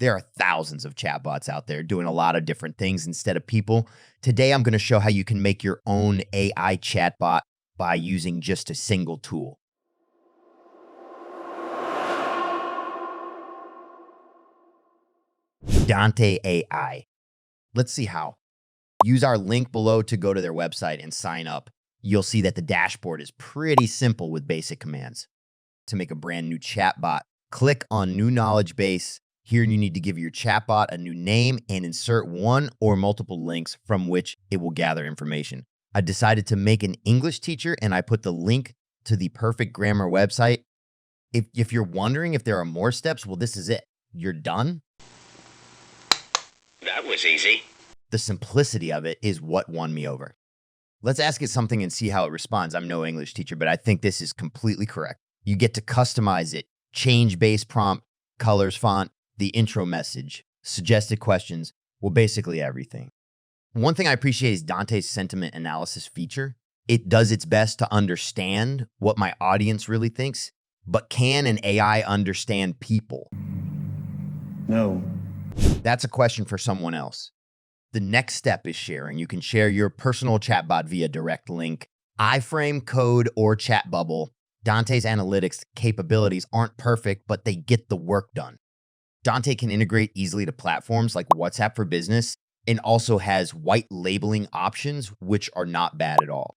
There are thousands of chatbots out there doing a lot of different things instead of people. Today, I'm going to show how you can make your own AI chatbot by using just a single tool. Dante AI. Let's see how. Use our link below to go to their website and sign up. You'll see that the dashboard is pretty simple with basic commands. To make a brand new chatbot, click on New Knowledge Base. Here you need to give your chatbot a new name and insert one or multiple links from which it will gather information. I decided to make an English teacher and I put the link to the Perfect Grammar website. If you're wondering if there are more steps, well, this is it. You're done. That was easy. The simplicity of it is what won me over. Let's ask it something and see how it responds. I'm no English teacher, but I think this is completely correct. You get to customize it, change base prompt, colors, font, the intro message, suggested questions, well, basically everything. One thing I appreciate is Dante's sentiment analysis feature. It does its best to understand what my audience really thinks, but can an AI understand people? No. That's a question for someone else. The next step is sharing. You can share your personal chatbot via direct link, iframe, code, or chat bubble. Dante's analytics capabilities aren't perfect, but they get the work done. Dante can integrate easily to platforms like WhatsApp for Business and also has white labeling options, which are not bad at all.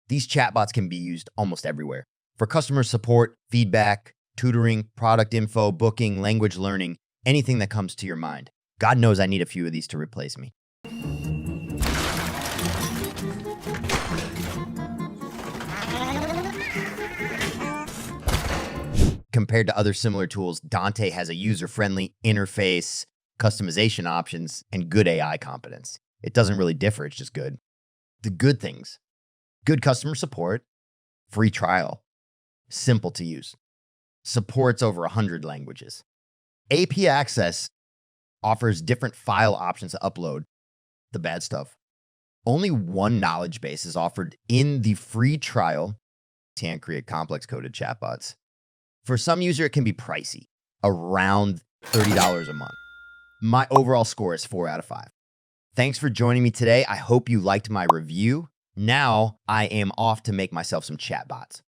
These chatbots can be used almost everywhere. For customer support, feedback, tutoring, product info, booking, language learning, anything that comes to your mind. God knows I need a few of these to replace me. Compared to other similar tools, Dante has a user-friendly interface, customization options, and good AI competence. It doesn't really differ, it's just good. The good things: good customer support, free trial, simple to use, supports over 100 languages. AP access offers different file options to upload. The bad stuff: only one knowledge base is offered in the free trial. Can't create complex coded chatbots. For some user, it can be pricey, around $30 a month. My overall score is 4 out of 5. Thanks for joining me today. I hope you liked my review. Now I am off to make myself some chatbots.